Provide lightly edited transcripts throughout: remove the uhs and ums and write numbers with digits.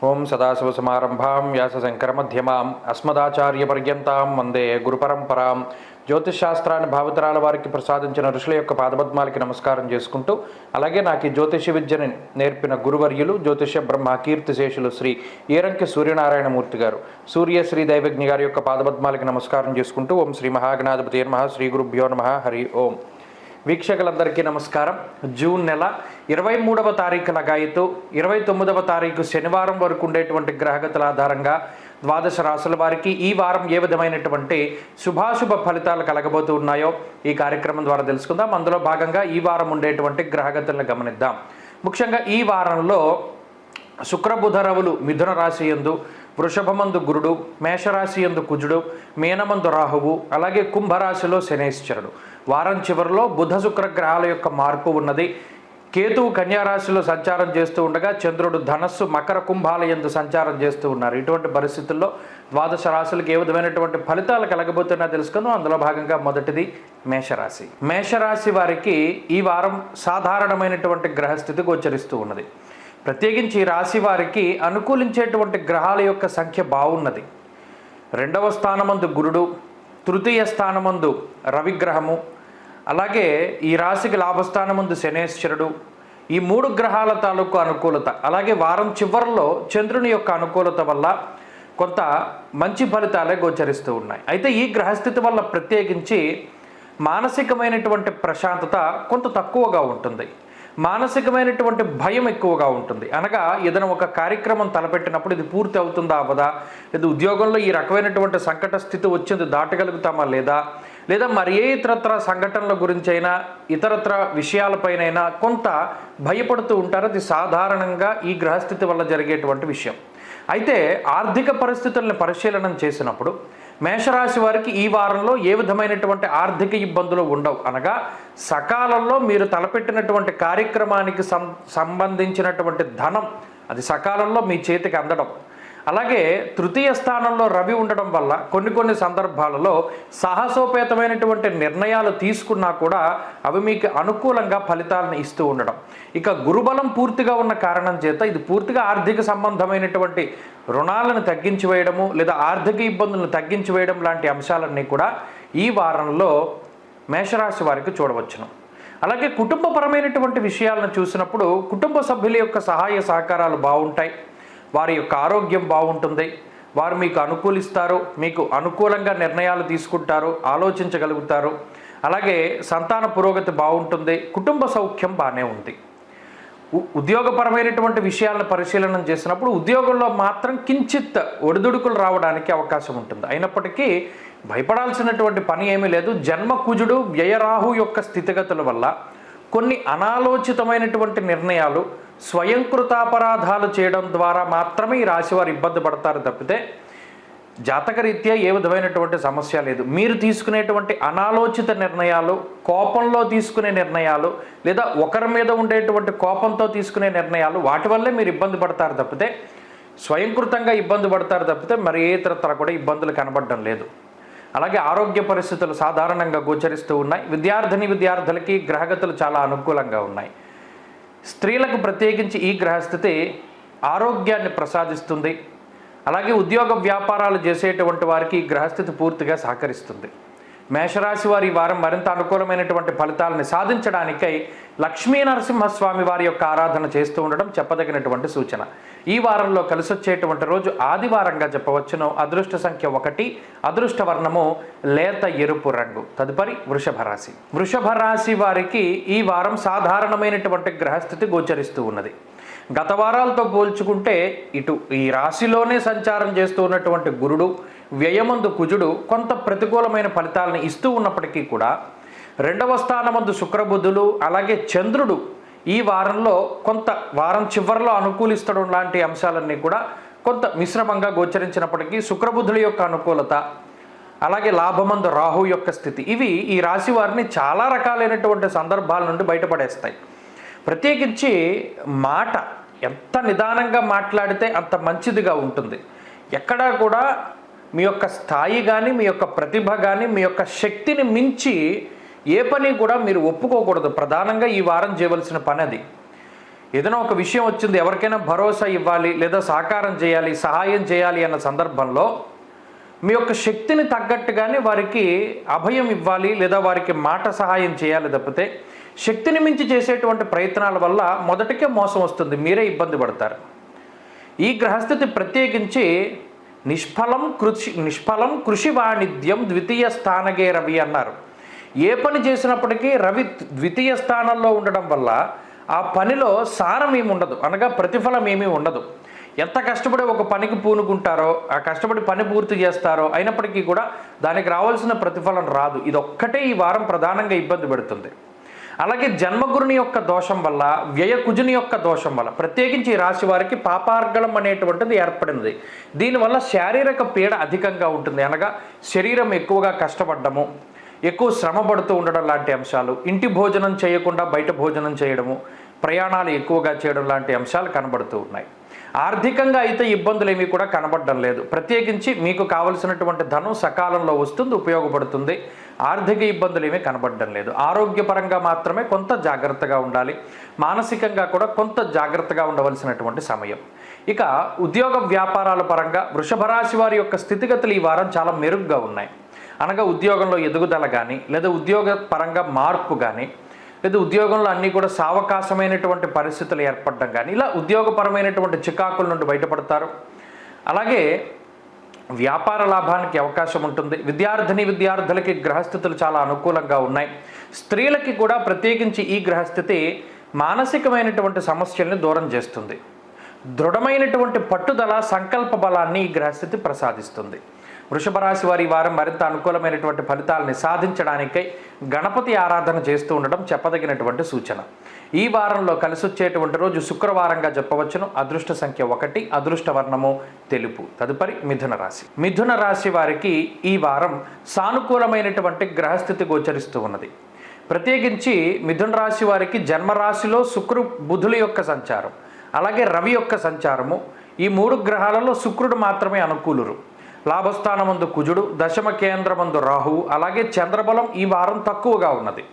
ఓం సదాశివసమారంభాం వ్యాసశంకరమధ్యమాం అస్మదాచార్యపర్యంతాం వందే గురుపరంపరాం. జ్యోతిషశాస్త్రాన్ని భావితరాల వారికి ప్రసాదించిన ఋషుల యొక్క పాదపద్మాలకి నమస్కారం చేసుకుంటూ, అలాగే నాకు ఈ జ్యోతిష విద్యను నేర్పిన గురువర్యులు జ్యోతిష బ్రహ్మ కీర్తిశేషులు శ్రీ ఈరంకి సూర్యనారాయణమూర్తి గారు, సూర్యశ్రీ దైవజ్ఞ గారి యొక్క పాదపద్మాలకి నమస్కారం చేసుకుంటూ, ఓం శ్రీ మహాగణాధిపతి నమః, శ్రీ గురుభ్యో నమః, హరి ఓం. వీక్షకులందరికీ నమస్కారం. జూన్ నెల 23వ తారీఖు లగాయితూ 29వ తారీఖు శనివారం వరకు ఉండేటువంటి గ్రహగతుల ఆధారంగా ద్వాదశ రాశుల వారికి ఈ వారం ఏ విధమైనటువంటి శుభాశుభ ఫలితాలు కలగబోతూ ఉన్నాయో ఈ కార్యక్రమం ద్వారా తెలుసుకుందాం. అందులో భాగంగా ఈ వారం ఉండేటువంటి గ్రహగతులను గమనిద్దాం. ముఖ్యంగా ఈ వారంలో శుక్రబుధ రవులు మిథున రాశి యందు, వృషభమందు గురుడు, మేషరాశి యందు కుజుడు, మీనమందు రాహువు, అలాగే కుంభరాశిలో శనేశ్వరుడు. వారం చివరిలో బుధ శుక్ర గ్రహాల యొక్క మార్పు ఉన్నది. కేతువు కన్యారాశిలో సంచారం చేస్తూ ఉండగా చంద్రుడు ధనస్సు మకర కుంభాల యందు సంచారం చేస్తూ ఉన్నారు. ఇటువంటి పరిస్థితుల్లో ద్వాదశ రాశులకు ఏ విధమైనటువంటి ఫలితాలు కలగబోతున్నా తెలుసుకుందాం. అందులో భాగంగా మొదటిది మేషరాశి. మేషరాశి వారికి ఈ వారం సాధారణమైనటువంటి గ్రహస్థితి గోచరిస్తూ ఉన్నది. ప్రత్యేకించి ఈ రాశి వారికి అనుకూలించేటువంటి గ్రహాల యొక్క సంఖ్య బాగున్నది. 2వ స్థానమందు గురుడు, తృతీయ స్థానమందు రవిగ్రహము, అలాగే ఈ రాశికి లాభస్థానమందు శనేశ్వరుడు, ఈ 3 గ్రహాల తాలూకు అనుకూలత, అలాగే వారం చివరిలో చంద్రుని యొక్క అనుకూలత వల్ల కొంత మంచి ఫలితాలే గోచరిస్తూ ఉన్నాయి. అయితే ఈ గ్రహస్థితి వల్ల ప్రత్యేకించి మానసికమైనటువంటి ప్రశాంతత కొంత తక్కువగా ఉంటుంది. మానసికమైనటువంటి భయం ఎక్కువగా ఉంటుంది. అనగా ఏదైనా ఒక కార్యక్రమం తలపెట్టినప్పుడు ఇది పూర్తి అవుతుందా అవ్వదా, లేదా ఉద్యోగంలో ఈ రకమైనటువంటి సంకట స్థితి వచ్చింది దాటగలుగుతామా లేదా మరి ఏ ఇతరత్ర సంఘటనల గురించి అయినా ఇతరత్ర విషయాలపైనైనా కొంత భయపడుతూ ఉంటారు. అది సాధారణంగా ఈ గ్రహస్థితి వల్ల జరిగేటువంటి విషయం. అయితే ఆర్థిక పరిస్థితులను పరిశీలన చేసినప్పుడు మేషరాశి వారికి ఈ వారంలో ఏ విధమైనటువంటి ఆర్థిక ఇబ్బందులు ఉండవు. అనగా సకాలంలో మీరు తలపెట్టినటువంటి కార్యక్రమానికి సంబంధించినటువంటి ధనం అది సకాలంలో మీ చేతికి అందడం, అలాగే తృతీయ స్థానంలో రవి ఉండడం వల్ల కొన్ని సందర్భాలలో సాహసోపేతమైనటువంటి నిర్ణయాలు తీసుకున్నా కూడా అవి మీకు అనుకూలంగా ఫలితాలను ఇస్తూ ఉండడం. ఇక గురుబలం పూర్తిగా ఉన్న కారణం చేత ఇది పూర్తిగా ఆర్థిక సంబంధమైనటువంటి రుణాలను తగ్గించి వేయడము, లేదా ఆర్థిక ఇబ్బందులను తగ్గించి వేయడం లాంటి అంశాలన్నీ కూడా ఈ వారంలో మేషరాశి వారికి చూడవచ్చును. అలాగే కుటుంబపరమైనటువంటి విషయాలను చూసినప్పుడు కుటుంబ సభ్యుల యొక్క సహాయ సహకారాలు బాగుంటాయి. వారి యొక్క ఆరోగ్యం బాగుంటుంది. వారు మీకు అనుకూలిస్తారు, మీకు అనుకూలంగా నిర్ణయాలు తీసుకుంటారు, ఆలోచించగలుగుతారు. అలాగే సంతాన పురోగతి బాగుంటుంది. కుటుంబ సౌఖ్యం బాగానే ఉంది. ఉద్యోగపరమైనటువంటి విషయాలను పరిశీలన చేసినప్పుడు ఉద్యోగంలో మాత్రం కించిత్ ఒడిదుడుకులు రావడానికి అవకాశం ఉంటుంది. అయినప్పటికీ భయపడాల్సినటువంటి పని ఏమీ లేదు. జన్మ కుజుడు వ్యయరాహు యొక్క స్థితిగతుల వల్ల కొన్ని అనాలోచితమైనటువంటి నిర్ణయాలు, స్వయంకృతాపరాధాలు చేయడం ద్వారా మాత్రమే ఈ రాశివారు ఇబ్బంది పడతారు తప్పితే జాతకరీత్యా ఏ విధమైనటువంటి సమస్య లేదు. మీరు తీసుకునేటువంటి అనాలోచిత నిర్ణయాలు, కోపంలో తీసుకునే నిర్ణయాలు, లేదా ఒకరి మీద ఉండేటువంటి కోపంతో తీసుకునే నిర్ణయాలు, వాటి వల్లే మీరు ఇబ్బంది పడతారు తప్పితే స్వయంకృతంగా ఇబ్బంది పడతారు తప్పితే మరి ఏ ఇతరత్ర కూడా ఇబ్బందులు కనబడడం లేదు. అలాగే ఆరోగ్య పరిస్థితులు సాధారణంగా గోచరిస్తూ ఉన్నాయి. విద్యార్థులకి గ్రహగతులు చాలా అనుకూలంగా ఉన్నాయి. స్త్రీలకు ప్రత్యేకించి ఈ గ్రహస్థితి ఆరోగ్యాన్ని ప్రసాదిస్తుంది. అలాగే ఉద్యోగ వ్యాపారాలు చేసేటువంటి వారికి ఈ గ్రహస్థితి పూర్తిగా సహకరిస్తుంది. మేషరాశి వారి ఈ వారం మరింత అనుకూలమైనటువంటి ఫలితాలను సాధించడానికై లక్ష్మీ నరసింహస్వామి వారి యొక్క ఆరాధన చేస్తూ ఉండడం చెప్పదగినటువంటి సూచన. ఈ వారంలో కలిసొచ్చేటువంటి రోజు ఆదివారంగా చెప్పవచ్చును. అదృష్ట సంఖ్య 1, అదృష్ట వర్ణము లేత ఎరుపు రంగు. తదుపరి వృషభ రాశి. వృషభ రాశి వారికి ఈ వారం సాధారణమైనటువంటి గ్రహస్థితి గోచరిస్తూ ఉన్నది. గత వారాలతో పోల్చుకుంటే ఇటు ఈ రాశిలోనే సంచారం చేస్తూ ఉన్నటువంటి గురుడు, వ్యయమందు కుజుడు కొంత ప్రతికూలమైన ఫలితాలను ఇస్తూ ఉన్నప్పటికీ కూడా 2వ స్థానమందు శుక్రబుధులు, అలాగే చంద్రుడు ఈ వారంలో కొంత వారం చివరిలో అనుకూలిస్తడం లాంటి అంశాలన్నీ కూడా కొంత మిశ్రమంగా గోచరించినప్పటికీ శుక్రబుధుల యొక్క అనుకూలత, అలాగే లాభమందు రాహు యొక్క స్థితి, ఇవి ఈ రాశి వారిని చాలా రకాలైనటువంటి సందర్భాల నుండి బయటపడేస్తాయి. ప్రత్యేకించి మాట ఎంత నిదానంగా మాట్లాడితే అంత మంచిదిగా ఉంటుంది. ఎక్కడా కూడా మీ యొక్క స్థాయి కానీ, మీ యొక్క ప్రతిభ కానీ, మీ యొక్క శక్తిని మించి ఏ పని కూడా మీరు ఒప్పుకోకూడదు. ప్రధానంగా ఈ వారం చేయవలసిన పని అది. ఏదైనా ఒక విషయం వచ్చింది, ఎవరికైనా భరోసా ఇవ్వాలి లేదా సహకారం చేయాలి, సహాయం చేయాలి అన్న సందర్భంలో మీ యొక్క శక్తిని తగ్గట్టుగానే వారికి అభయం ఇవ్వాలి లేదా వారికి మాట సహాయం చేయాలి తప్పితే శక్తిని మించి చేసేటువంటి ప్రయత్నాల వల్ల మొదటికే మోసం వస్తుంది, మీరే ఇబ్బంది పడతారు. ఈ గ్రహస్థితి ప్రత్యేకించి నిష్ఫలం కృషి వాణిజ్యం ద్వితీయ స్థానగే రవి అన్నారు. ఏ పని చేసినప్పటికీ రవి ద్వితీయ స్థానంలో ఉండడం వల్ల ఆ పనిలో సారం ఏమి ఉండదు, అనగా ప్రతిఫలం ఏమీ ఉండదు. ఎంత కష్టపడి ఒక పనికి పూనుకుంటారో, ఆ కష్టపడి పని పూర్తి చేస్తారో, అయినప్పటికీ కూడా దానికి రావాల్సిన ప్రతిఫలం రాదు. ఇది ఒక్కటే ఈ వారం ప్రధానంగా ఇబ్బంది పెడుతుంది. అలాగే జన్మగురుని యొక్క దోషం వల్ల, వ్యయకుజుని యొక్క దోషం వల్ల, ప్రత్యేకించి ఈ రాశి వారికి పాపార్గళం అనేటువంటిది ఏర్పడింది. దీనివల్ల శారీరక పీడ అధికంగా ఉంటుంది, అనగా శరీరం ఎక్కువగా కష్టపడ్డము, ఎక్కువ శ్రమ పడుతూ ఉండడం లాంటి అంశాలు, ఇంటి భోజనం చేయకుండా బయట భోజనం చేయడము, ప్రయాణాలు ఎక్కువగా చేయడం లాంటి అంశాలు కనబడుతూ ఉన్నాయి. ఆర్థికంగా అయితే ఇబ్బందులు ఏమీ కూడా కనబడడం లేదు. ప్రత్యేకించి మీకు కావలసినటువంటి ధనం సకాలంలో వస్తుంది, ఉపయోగపడుతుంది. ఆర్థిక ఇబ్బందులు ఏమీ కనబడడం లేదు. ఆరోగ్యపరంగా మాత్రమే కొంత జాగ్రత్తగా ఉండాలి, మానసికంగా కూడా కొంత జాగ్రత్తగా ఉండవలసినటువంటి సమయం. ఇక ఉద్యోగ వ్యాపారాల పరంగా వృషభ రాశి వారి యొక్క స్థితిగతులు ఈ వారం చాలా మెరుగ్గా ఉన్నాయి. అనగా ఉద్యోగంలో ఎదుగుదల కానీ, లేదా ఉద్యోగ పరంగా మార్పు కానీ, లేదా ఉద్యోగంలో అన్నీ కూడా సావకాశమైనటువంటి పరిస్థితులు ఏర్పడడం కానీ, ఇలా ఉద్యోగపరమైనటువంటి చికాకుల నుండి బయటపడతారు. అలాగే వ్యాపార లాభానికి అవకాశం ఉంటుంది. విద్యార్థులకి గ్రహస్థితులు చాలా అనుకూలంగా ఉన్నాయి. స్త్రీలకి కూడా ప్రత్యేకించి ఈ గ్రహస్థితి మానసికమైనటువంటి సమస్యల్ని దూరం చేస్తుంది. దృఢమైనటువంటి పట్టుదల, సంకల్ప బలాన్ని ఈ గ్రహస్థితి ప్రసాదిస్తుంది. వృషభ రాశి వారి వారం మరింత అనుకూలమైనటువంటి ఫలితాలని సాధించడానికై గణపతి ఆరాధన చేస్తూ ఉండడం చెప్పదగినటువంటి సూచన. ఈ వారంలో కలిసి వచ్చేటువంటి రోజు శుక్రవారంగా చెప్పవచ్చును. అదృష్ట సంఖ్య 1, అదృష్ట వర్ణము తెలుపు. తదుపరి మిథున రాశి. మిథున రాశి వారికి ఈ వారం సానుకూలమైనటువంటి గ్రహస్థితి గోచరిస్తూ ఉన్నది. ప్రత్యేకించి మిథున రాశి వారికి జన్మరాశిలో బుధుల యొక్క సంచారం, అలాగే రవి యొక్క సంచారము, ఈ 3 గ్రహాలలో శుక్రుడు మాత్రమే అనుకూలురు. లాభస్థానమందు కుజుడు, దశమ కేంద్రమందు రాహువు, అలాగే చంద్రబలం ఈ వారం తక్కువగా ఉన్నది.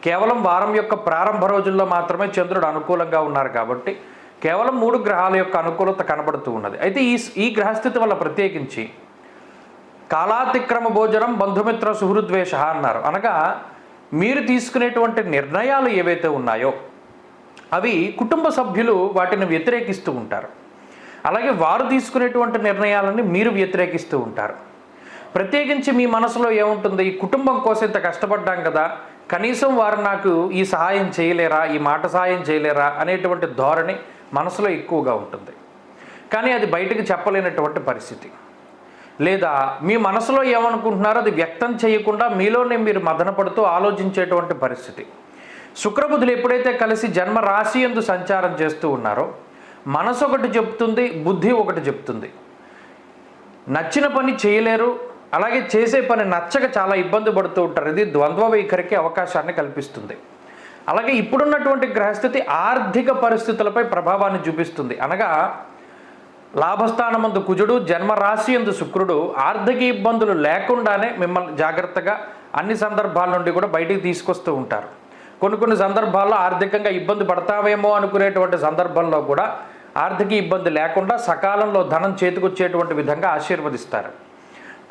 కేవలం వారం యొక్క ప్రారంభ రోజుల్లో మాత్రమే చంద్రుడు అనుకూలంగా ఉన్నారు కాబట్టి కేవలం 3 గ్రహాల యొక్క అనుకూలత కనబడుతూ ఉన్నది. అయితే ఈ గ్రహస్థితి వల్ల ప్రత్యేకించి కాలాతిక్రమ భోజనం బంధుమిత్ర సుహృద్వేష అన్నారు. అనగా మీరు తీసుకునేటువంటి నిర్ణయాలు ఏవైతే ఉన్నాయో అవి కుటుంబ సభ్యులు వాటిని వ్యతిరేకిస్తూ ఉంటారు. అలాగే వారు తీసుకునేటువంటి నిర్ణయాలని మీరు వ్యతిరేకిస్తూ ఉంటారు. ప్రత్యేకించి మీ మనసులో ఏముంటుంది, ఈ కుటుంబం కోసం ఇంత కష్టపడ్డాం కదా, కనీసం వారు నాకు ఈ సహాయం చేయలేరా, ఈ మాట సహాయం చేయలేరా అనేటువంటి ధోరణి మనసులో ఎక్కువగా ఉంటుంది. కానీ అది బయటకు చెప్పలేనటువంటి పరిస్థితి. లేదా మీ మనసులో ఏమనుకుంటున్నారో అది వ్యక్తం చేయకుండా మీలోనే మీరు మదనపడుతూ ఆలోచించేటువంటి పరిస్థితి. శుక్రబుధులు ఎప్పుడైతే కలిసి జన్మ రాశి యందు సంచారం చేస్తూ ఉన్నారో మనసు ఒకటి చెప్తుంది, బుద్ధి ఒకటి చెప్తుంది. నచ్చిన పని చేయలేరు, అలాగే చేసే పని నచ్చక చాలా ఇబ్బంది పడుతూ ఉంటారు. ఇది ద్వంద్వ వైఖరికి అవకాశాన్ని కల్పిస్తుంది. అలాగే ఇప్పుడున్నటువంటి గ్రహస్థితి ఆర్థిక పరిస్థితులపై ప్రభావాన్ని చూపిస్తుంది. అనగా లాభస్థానమందు కుజుడు, జన్మరాశి యందు శుక్రుడు ఆర్థిక ఇబ్బందులు లేకుండానే మిమ్మల్ని జాగ్రత్తగా అన్ని సందర్భాల నుండి కూడా బయటికి తీసుకొస్తూ ఉంటారు. కొన్ని సందర్భాల్లో ఆర్థికంగా ఇబ్బంది పడతావేమో అనుకునేటువంటి సందర్భంలో కూడా ఆర్థిక ఇబ్బంది లేకుండా సకాలంలో ధనం చేతికొచ్చేటువంటి విధంగా ఆశీర్వదిస్తారు.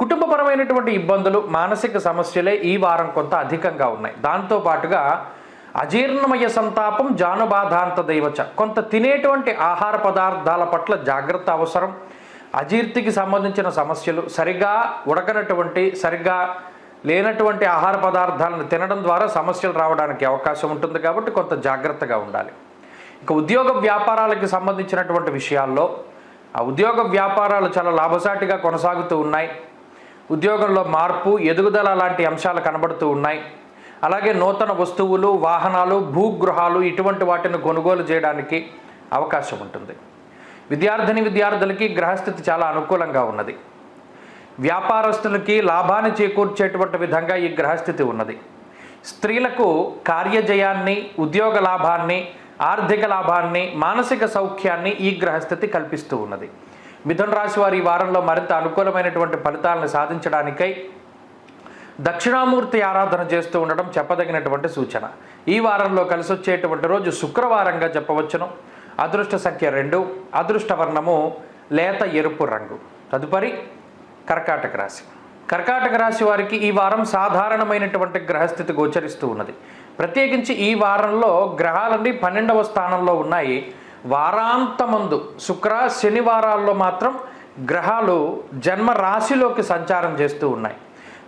కుటుంబపరమైనటువంటి ఇబ్బందులు, మానసిక సమస్యలే ఈ వారం కొంత అధికంగా ఉన్నాయి. దాంతోపాటుగా అజీర్ణమయ సంతాపం జానుబాధాంత దైవచ, కొంత తినేటువంటి ఆహార పదార్థాల పట్ల జాగ్రత్త అవసరం. అజీర్తికి సంబంధించిన సమస్యలు, సరిగా ఉడకనటువంటి, సరిగా లేనటువంటి ఆహార పదార్థాలను తినడం ద్వారా సమస్యలు రావడానికి అవకాశం ఉంటుంది కాబట్టి కొంత జాగ్రత్తగా ఉండాలి. ఇక ఉద్యోగ వ్యాపారాలకు సంబంధించినటువంటి విషయాల్లో ఆ ఉద్యోగ వ్యాపారాలు చాలా లాభసాటిగా కొనసాగుతూ ఉన్నాయి. ఉద్యోగంలో మార్పు, ఎదుగుదల లాంటి అంశాలు కనబడుతూ ఉన్నాయి. అలాగే నూతన వస్తువులు, వాహనాలు, భూగృహాలు ఇటువంటి వాటిని కొనుగోలు చేయడానికి అవకాశం ఉంటుంది. విద్యార్థులకి గ్రహస్థితి చాలా అనుకూలంగా ఉన్నది. వ్యాపారస్తులకి లాభాన్ని చేకూర్చేటువంటి విధంగా ఈ గ్రహస్థితి ఉన్నది. స్త్రీలకు కార్యజయాన్ని, ఉద్యోగ లాభాన్ని, ఆర్థిక లాభాన్ని, మానసిక సౌఖ్యాన్ని ఈ గ్రహస్థితి కల్పిస్తూ ఉన్నది. మిథున రాశి వారి ఈ వారంలో మరింత అనుకూలమైనటువంటి ఫలితాలను సాధించడానికై దక్షిణామూర్తి ఆరాధన చేస్తూ ఉండడం చెప్పదగినటువంటి సూచన. ఈ వారంలో కలిసి వచ్చేటువంటి రోజు శుక్రవారంగా చెప్పవచ్చును. అదృష్ట సంఖ్య 2, అదృష్ట వర్ణము లేత ఎరుపు రంగు. తదుపరి కర్కాటక రాశి. కర్కాటక రాశి వారికి ఈ వారం సాధారణమైనటువంటి గ్రహస్థితి గోచరిస్తూ ఉన్నది. ప్రత్యేకించి ఈ వారంలో గ్రహాలన్నీ 12వ స్థానంలో ఉన్నాయి. వారాంతమందు శుక్ర శనివారాల్లో మాత్రం గ్రహాలు జన్మ రాశిలోకి సంచారం చేస్తూ ఉన్నాయి.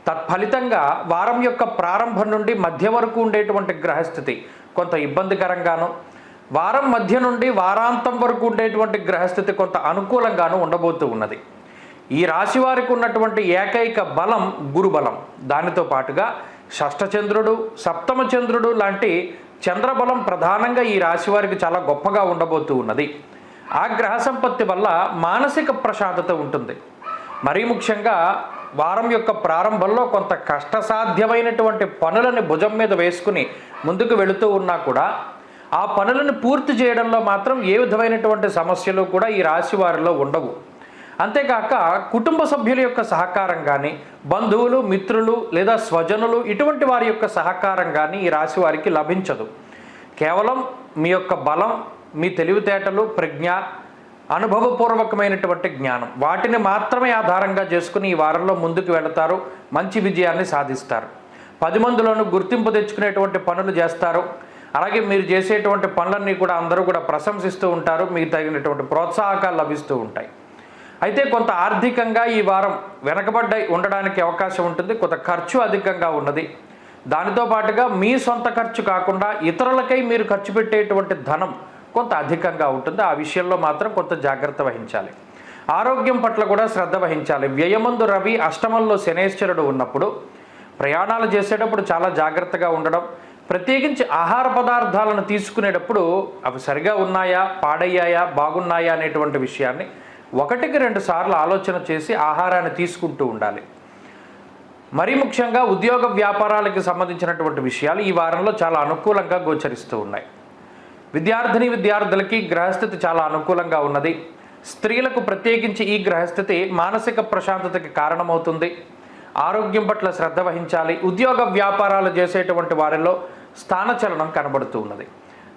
తత్ఫలితంగా వారం యొక్క ప్రారంభం నుండి మధ్య వరకు ఉండేటువంటి గ్రహస్థితి కొంత ఇబ్బందికరంగాను, వారం మధ్య నుండి వారాంతం వరకు ఉండేటువంటి గ్రహస్థితి కొంత అనుకూలంగాను ఉండబోతూ ఉన్నది. ఈ రాశి వారికి ఉన్నటువంటి ఏకైక బలం గురుబలం. దానితో పాటుగా షష్ఠచంద్రుడు, సప్తమ చంద్రుడు లాంటి చంద్రబలం ప్రధానంగా ఈ రాశి వారికి చాలా గొప్పగా ఉండబోతూ ఉన్నది. ఆ గ్రహ సంపత్తి వల్ల మానసిక ప్రశాంతత ఉంటుంది. మరీ ముఖ్యంగా వారం యొక్క ప్రారంభంలో కొంత కష్టసాధ్యమైనటువంటి పనులని భుజం మీద వేసుకుని ముందుకు వెళుతూ ఉన్నా కూడా ఆ పనులను పూర్తి చేయడంలో మాత్రం ఏ విధమైనటువంటి సమస్యలు కూడా ఈ రాశి వారిలో ఉండవు. అంతేకాక కుటుంబ సభ్యుల యొక్క సహకారం కానీ, బంధువులు, మిత్రులు లేదా స్వజనులు ఇటువంటి వారి యొక్క సహకారం కానీ ఈ రాశి వారికి లభించదు. కేవలం మీ యొక్క బలం, మీ తెలివితేటలు, ప్రజ్ఞ, అనుభవపూర్వకమైనటువంటి జ్ఞానం వాటిని మాత్రమే ఆధారంగా చేసుకుని ఈ వారంలో ముందుకు వెళతారు, మంచి విజయాన్ని సాధిస్తారు. 10 మందిలోనూ గుర్తింపు తెచ్చుకునేటువంటి పనులు చేస్తారు. అలాగే మీరు చేసేటువంటి పనులన్నీ కూడా అందరూ కూడా ప్రశంసిస్తూ ఉంటారు. మీకు తగినటువంటి ప్రోత్సాహకాలు లభిస్తూ ఉంటాయి. అయితే కొంత ఆర్థికంగా ఈ వారం వెనకబడ్డ ఉండడానికి అవకాశం ఉంటుంది. కొంత ఖర్చు అధికంగా ఉన్నది. దానితో పాటుగా మీ సొంత ఖర్చు కాకుండా ఇతరులకై మీరు ఖర్చు పెట్టేటువంటి ధనం కొంత అధికంగా ఉంటుంది. ఆ విషయంలో మాత్రం కొంత జాగ్రత్త వహించాలి. ఆరోగ్యం పట్ల కూడా శ్రద్ధ వహించాలి. వ్యయమందు రవి, అష్టమంలో శనేశ్వరుడు ఉన్నప్పుడు ప్రయాణాలు చేసేటప్పుడు చాలా జాగ్రత్తగా ఉండడం, ప్రత్యేకించి ఆహార పదార్థాలను తీసుకునేటప్పుడు అవి సరిగా ఉన్నాయా, పాడయ్యాయా, బాగున్నాయా అనేటువంటి విషయాన్ని 1-2 సార్లు ఆలోచన చేసి ఆహారాన్ని తీసుకుంటూ ఉండాలి. మరీ ముఖ్యంగా ఉద్యోగ వ్యాపారాలకు సంబంధించినటువంటి విషయాలు ఈ వారంలో చాలా అనుకూలంగా గోచరిస్తూ ఉన్నాయి. విద్యార్థులకి గ్రహస్థితి చాలా అనుకూలంగా ఉన్నది. స్త్రీలకు ప్రత్యేకించి ఈ గ్రహస్థితి మానసిక ప్రశాంతతకి కారణమవుతుంది. ఆరోగ్యం పట్ల శ్రద్ధ వహించాలి. ఉద్యోగ వ్యాపారాలు చేసేటువంటి వారిలో స్థానచలనం కనబడుతూ ఉన్నది.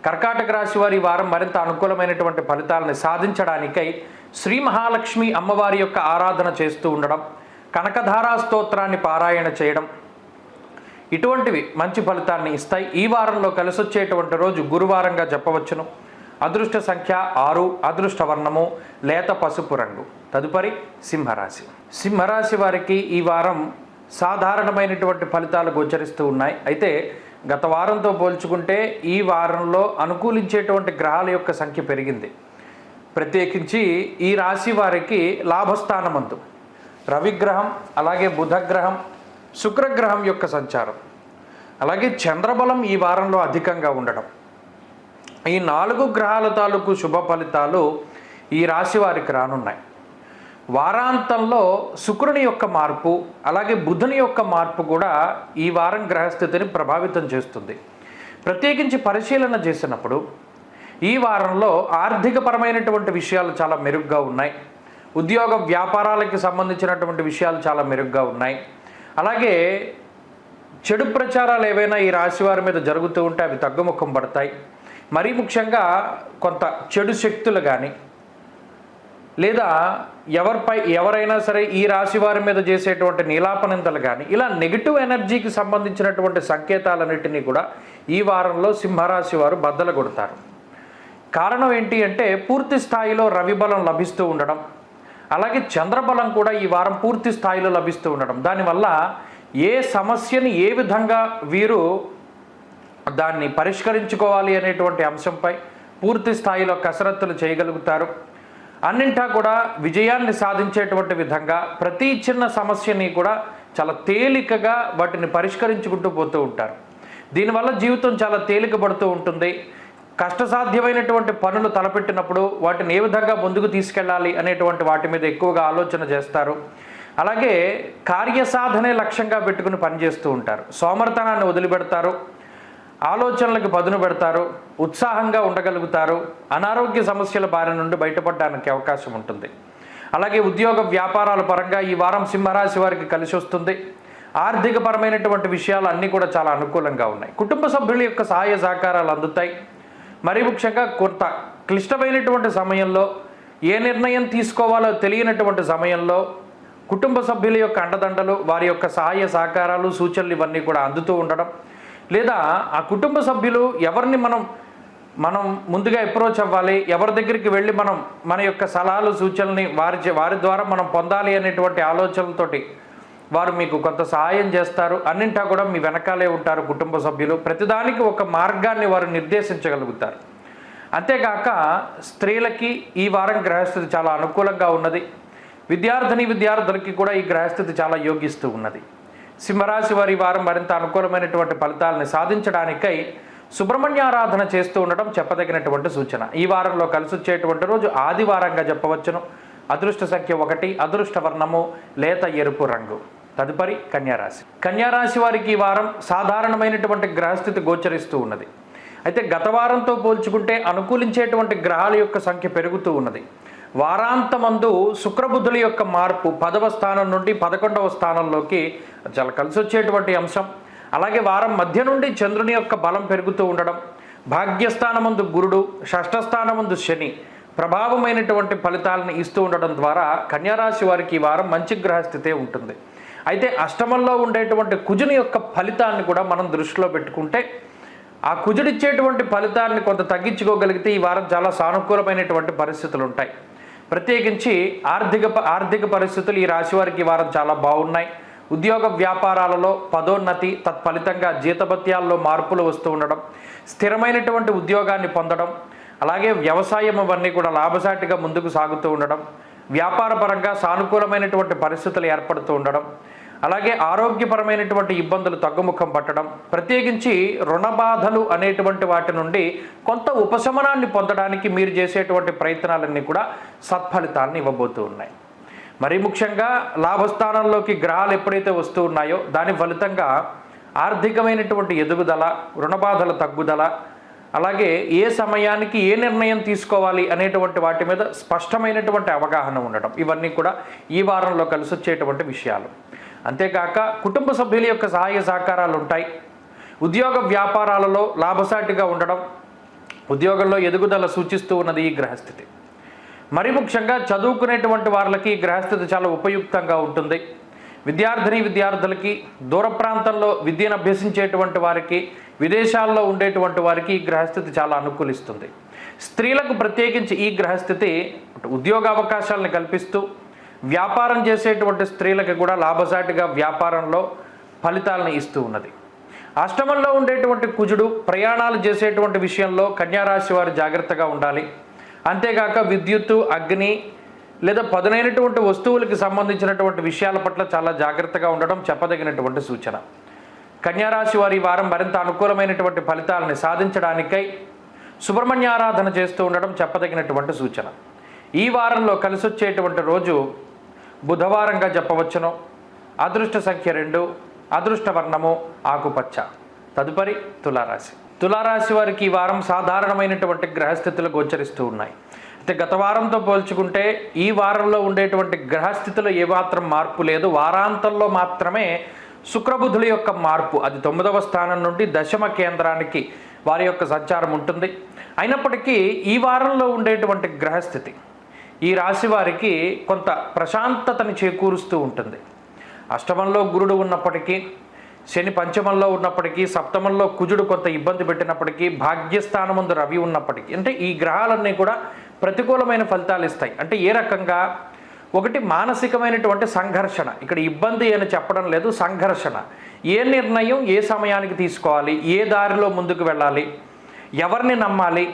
కర్కాటక రాశి వారి వారం మరింత అనుకూలమైనటువంటి ఫలితాలను సాధించడానికై శ్రీ మహాలక్ష్మి అమ్మవారి యొక్క ఆరాధన చేస్తూ ఉండడం, కనకధారా స్తోత్రాన్ని పారాయణ చేయడం ఇటువంటివి మంచి ఫలితాన్ని ఇస్తాయి. ఈ వారంలో కలిసొచ్చేటువంటి రోజు గురువారంగా చెప్పవచ్చును. అదృష్ట సంఖ్య 6, అదృష్ట వర్ణము లేత పసుపు రంగు. తదుపరి సింహరాశి. సింహరాశి వారికి ఈ వారం సాధారణమైనటువంటి ఫలితాలు గోచరిస్తూ ఉన్నాయి. అయితే గత వారంతో పోల్చుకుంటే ఈ వారంలో అనుకూలించేటువంటి గ్రహాల యొక్క సంఖ్య పెరిగింది. ప్రత్యేకించి ఈ రాశి వారికి లాభస్థానమందు రవిగ్రహం, అలాగే బుధగ్రహం, శుక్రగ్రహం యొక్క సంచారం, అలాగే చంద్రబలం ఈ వారంలో అధికంగా ఉండడం, ఈ 4 గ్రహాల తాలూకు శుభ ఫలితాలు ఈ రాశి వారికి రానున్నాయి. వారాంతంలో శుక్రుని యొక్క మార్పు, అలాగే బుధుని యొక్క మార్పు కూడా ఈ వారం గ్రహస్థితిని ప్రభావితం చేస్తుంది. ప్రత్యేకించి పరిశీలన చేసినప్పుడు ఈ వారంలో ఆర్థికపరమైనటువంటి విషయాలు చాలా మెరుగ్గా ఉన్నాయి. ఉద్యోగ వ్యాపారాలకి సంబంధించినటువంటి విషయాలు చాలా మెరుగ్గా ఉన్నాయి. అలాగే చెడు ప్రచారాలు ఏవైనా ఈ రాశి వారి మీద జరుగుతూ ఉంటే అవి తగ్గుముఖం పడతాయి. మరీ ముఖ్యంగా కొంత చెడు శక్తులు కానీ లేదా ఎవరైనా సరే ఈ రాశి వారి మీద చేసేటువంటి నీలాపనింతలు కానీ ఇలా నెగిటివ్ ఎనర్జీకి సంబంధించినటువంటి సంకేతాలన్నింటినీ కూడా ఈ వారంలో సింహరాశి వారు బద్దలు కొడతారు. కారణం ఏంటి అంటే పూర్తి స్థాయిలో రవి బలం లభిస్తూ ఉండడం, అలాగే చంద్రబలం కూడా ఈ వారం పూర్తి స్థాయిలో లభిస్తూ ఉండడం, దానివల్ల ఏ సమస్యని ఏ విధంగా వీరు దాన్ని పరిష్కరించుకోవాలి అనేటువంటి అంశంపై పూర్తి స్థాయిలో కసరత్తులు చేయగలుగుతారు. అన్నింటా కూడా విజయాన్ని సాధించేటువంటి విధంగా ప్రతి చిన్న సమస్యని కూడా చాలా తేలికగా వాటిని పరిష్కరించుకుంటూ పోతూ ఉంటారు. దీనివల్ల జీవితం చాలా తేలికపడుతూ ఉంటుంది. కష్టసాధ్యమైనటువంటి పనులు తలపెట్టినప్పుడు వాటిని ఏ విధంగా ముందుకు తీసుకెళ్ళాలి అనేటువంటి వాటి మీద ఎక్కువగా ఆలోచన చేస్తారు. అలాగే కార్యసాధనే లక్ష్యంగా పెట్టుకుని పనిచేస్తూ ఉంటారు. సోమరితనాన్ని వదిలిపెడతారు, ఆలోచనలకు పదును పెడతారు, ఉత్సాహంగా ఉండగలుగుతారు. అనారోగ్య సమస్యల బారి నుండి బయటపడడానికి అవకాశం ఉంటుంది. అలాగే ఉద్యోగ వ్యాపారాల పరంగా ఈ వారం సింహరాశి వారికి కలిసి వస్తుంది. ఆర్థికపరమైనటువంటి విషయాలు అన్నీ కూడా చాలా అనుకూలంగా ఉన్నాయి. కుటుంబ సభ్యుల యొక్క సహాయ సహకారాలు అందుతాయి. మరీ ముఖ్యంగా కొంత క్లిష్టమైనటువంటి సమయంలో ఏ నిర్ణయం తీసుకోవాలో తెలియనటువంటి సమయంలో కుటుంబ సభ్యుల యొక్క అండదండలు, వారి యొక్క సహాయ సహకారాలు, సూచనలు ఇవన్నీ కూడా అందుతూ ఉండడం, లేదా ఆ కుటుంబ సభ్యులు ఎవరిని మనం ముందుగా అప్రోచ్ అవ్వాలి, ఎవరి దగ్గరికి వెళ్ళి మనం మన యొక్క సలహాలు సూచనల్ని వారి ద్వారా మనం పొందాలి అనేటువంటి ఆలోచనలతోటి వారు మీకు కొంత సహాయం చేస్తారు. అన్నింటా కూడా మీ వెనకాలే ఉంటారు కుటుంబ సభ్యులు. ప్రతిదానికి ఒక మార్గాన్ని వారు నిర్దేశించగలుగుతారు. అంతేకాక స్త్రీలకి ఈ వారం గ్రహస్థితి చాలా అనుకూలంగా ఉన్నది. విద్యార్థులకి కూడా ఈ గ్రహస్థితి చాలా యోగిస్తూ ఉన్నది. సింహరాశి వారి వారం మరింత అనుకూలమైనటువంటి ఫలితాలను సాధించడానికై సుబ్రహ్మణ్యారాధన చేస్తూ ఉండడం చెప్పదగినటువంటి సూచన. ఈ వారంలో కలిసి వచ్చేటువంటి రోజు ఆదివారంగా చెప్పవచ్చును. అదృష్ట సంఖ్య 1, అదృష్ట వర్ణము లేత ఎరుపు రంగు. తదుపరి కన్యారాశి. కన్యారాశి వారికి ఈ వారం సాధారణమైనటువంటి గ్రహస్థితి గోచరిస్తూ ఉన్నది. అయితే గత వారంతో పోల్చుకుంటే అనుకూలించేటువంటి గ్రహాల యొక్క సంఖ్య పెరుగుతూ ఉన్నది. వారాంతమందు శుక్రబుద్ధుల యొక్క మార్పు 10వ స్థానం నుండి 11వ స్థానంలోకి చాలా కలిసి వచ్చేటువంటి అంశం. అలాగే వారం మధ్య నుండి చంద్రుని యొక్క బలం పెరుగుతూ ఉండడం, భాగ్యస్థానమందు గురుడు, షష్ఠస్థానమందు శని ప్రభావమైనటువంటి ఫలితాలను ఇస్తూ ఉండడం ద్వారా కన్యారాశి వారికి ఈ వారం మంచి గ్రహస్థితే ఉంటుంది. అయితే అష్టమంలో ఉండేటువంటి కుజుని యొక్క ఫలితాన్ని కూడా మనం దృష్టిలో పెట్టుకుంటే ఆ కుజుడిచ్చేటువంటి ఫలితాన్ని కొంత తగ్గించుకోగలిగితే ఈ వారం చాలా సానుకూలమైనటువంటి పరిస్థితులు ఉంటాయి. ప్రత్యేకించి ఆర్థిక పరిస్థితులు ఈ రాశి వారికి ఈ వారం చాలా బాగున్నాయి. ఉద్యోగ వ్యాపారాలలో పదోన్నతి, తత్ఫలితంగా జీతభత్యాల్లో మార్పులు వస్తూ ఉండడం, స్థిరమైనటువంటి ఉద్యోగాన్ని పొందడం, అలాగే వ్యవసాయం అవన్నీ కూడా లాభసాటిగా ముందుకు సాగుతూ ఉండడం, వ్యాపారపరంగా సానుకూలమైనటువంటి పరిస్థితులు ఏర్పడుతూ ఉండడం, అలాగే ఆరోగ్యపరమైనటువంటి ఇబ్బందులు తగ్గుముఖం పట్టడం, ప్రత్యేకించి రుణ బాధలు అనేటువంటి వాటి నుండి కొంత ఉపశమనాన్ని పొందడానికి మీరు చేసేటువంటి ప్రయత్నాలన్నీ కూడా సత్ఫలితాన్ని ఇవ్వబోతూ ఉన్నాయి. మరీ ముఖ్యంగా లాభస్థానంలోకి గ్రహాలు ఎప్పుడైతే వస్తూ ఉన్నాయో దాని ఫలితంగా ఆర్థికమైనటువంటి ఎదుగుదల, రుణబాధల తగ్గుదల, అలాగే ఏ సమయానికి ఏ నిర్ణయం తీసుకోవాలి అనేటువంటి వాటి మీద స్పష్టమైనటువంటి అవగాహన ఉండడం, ఇవన్నీ కూడా ఈ వారంలో కలిసి వచ్చేటువంటి విషయాలు. అంతేకాక కుటుంబ సభ్యుల యొక్క సహాయ సహకారాలు ఉంటాయి. ఉద్యోగ వ్యాపారాలలో లాభసాటిగా ఉండడం, ఉద్యోగంలో ఎదుగుదల సూచిస్తూ ఉన్నది ఈ గ్రహస్థితి. మరి ముఖ్యంగా చదువుకునేటువంటి వారికి గ్రహస్థితి చాలా ఉపయుక్తంగా ఉంటుంది. విద్యార్థులకి, దూర ప్రాంతంలో విద్యను అభ్యసించేటువంటి వారికి, విదేశాల్లో ఉండేటువంటి వారికి ఈ గ్రహస్థితి చాలా అనుకూలిస్తుంది. స్త్రీలకు ప్రత్యేకించి ఈ గ్రహస్థితి ఉద్యోగ అవకాశాలను కల్పిస్తూ వ్యాపారం చేసేటువంటి స్త్రీలకు కూడా లాభసాటిగా వ్యాపారంలో ఫలితాలను ఇస్తూ ఉన్నది. అష్టమంలో ఉండేటువంటి కుజుడు ప్రయాణాలు చేసేటువంటి విషయంలో కన్యారాశి వారు జాగ్రత్తగా ఉండాలి. అంతేకాక విద్యుత్తు, అగ్ని లేదా పదునైనటువంటి వస్తువులకి సంబంధించినటువంటి విషయాల పట్ల చాలా జాగ్రత్తగా ఉండడం చెప్పదగినటువంటి సూచన. కన్యారాశి వారి వారం మరింత అనుకూలమైనటువంటి ఫలితాలను సాధించడానికై సుబ్రహ్మణ్యారాధన చేస్తూ ఉండడం చెప్పదగినటువంటి సూచన. ఈ వారంలో కలిసి వచ్చేటువంటి రోజు బుధవారంగా చెప్పవచ్చును. అదృష్ట సంఖ్య 2, అదృష్ట వర్ణము ఆకుపచ్చ. తదుపరి తులారాశి. తులారాశి వారికి ఈ వారం సాధారణమైనటువంటి గ్రహస్థితులు గోచరిస్తూ ఉన్నాయి. అయితే గత వారంతో పోల్చుకుంటే ఈ వారంలో ఉండేటువంటి గ్రహస్థితిలో ఏమాత్రం మార్పు లేదు. వారాంతంలో మాత్రమే శుక్రబుధుల యొక్క మార్పు, అది 9వ స్థానం నుండి 10వ కేంద్రానికి వారి యొక్క సంచారం ఉంటుంది. అయినప్పటికీ ఈ వారంలో ఉండేటువంటి గ్రహస్థితి ఈ రాశి వారికి కొంత ప్రశాంతతని చేకూరుస్తూ ఉంటుంది. అష్టమంలో గురుడు ఉన్నప్పటికీ, శని పంచమంలో ఉన్నప్పటికీ, సప్తమంలో కుజుడు కొంత ఇబ్బంది పెట్టినప్పటికీ, భాగ్యస్థానం ముందు రవి ఉన్నప్పటికీ, అంటే ఈ గ్రహాలన్నీ కూడా ప్రతికూలమైన ఫలితాలు ఇస్తాయి. అంటే ఏ రకంగా, ఒకటి మానసికమైనటువంటి సంఘర్షణ, ఇక్కడ ఇబ్బంది అని చెప్పడం లేదు, సంఘర్షణ. ఏ నిర్ణయం ఏ సమయానికి తీసుకోవాలి, ఏ దారిలో ముందుకు వెళ్ళాలి, ఎవరిని నమ్మాలి,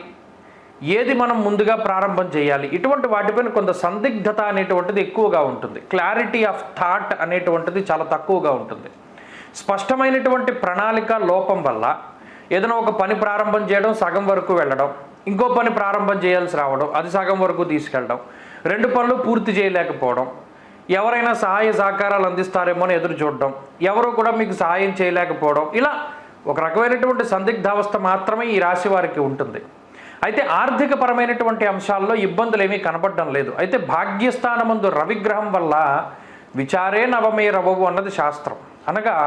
ఏది మనం ముందుగా ప్రారంభం చేయాలి, ఇటువంటి వాటిపైన కొంత సందిగ్ధత అనేటువంటిది ఎక్కువగా ఉంటుంది. క్లారిటీ ఆఫ్ థాట్ అనేటువంటిది చాలా తక్కువగా ఉంటుంది. స్పష్టమైనటువంటి ప్రణాళిక లోపం వల్ల ఏదైనా ఒక పని ప్రారంభం చేయడం, సగం వరకు వెళ్ళడం, ఇంకో పని ప్రారంభం చేయాల్సి రావడం, అది సగం వరకు తీసుకెళ్ళడం, 2 పనులు పూర్తి చేయలేకపోవడం, ఎవరైనా సహాయ సహకారాలు అందిస్తారేమో అని ఎదురు చూడడం, ఎవరు కూడా మీకు సహాయం చేయలేకపోవడం, ఇలా ఒక రకమైనటువంటి సందిగ్ధావస్థ మాత్రమే ఈ రాశి వారికి ఉంటుంది. అయితే ఆర్థిక పరమైనటువంటి అంశాల్లో ఇబ్బందులు ఏమీ కనపడడం లేదు. అయితే భాగ్యస్థానమందు రవిగ్రహం వల్ల విచారే నవమే రవవు అన్నది శాస్త్రం. అనగా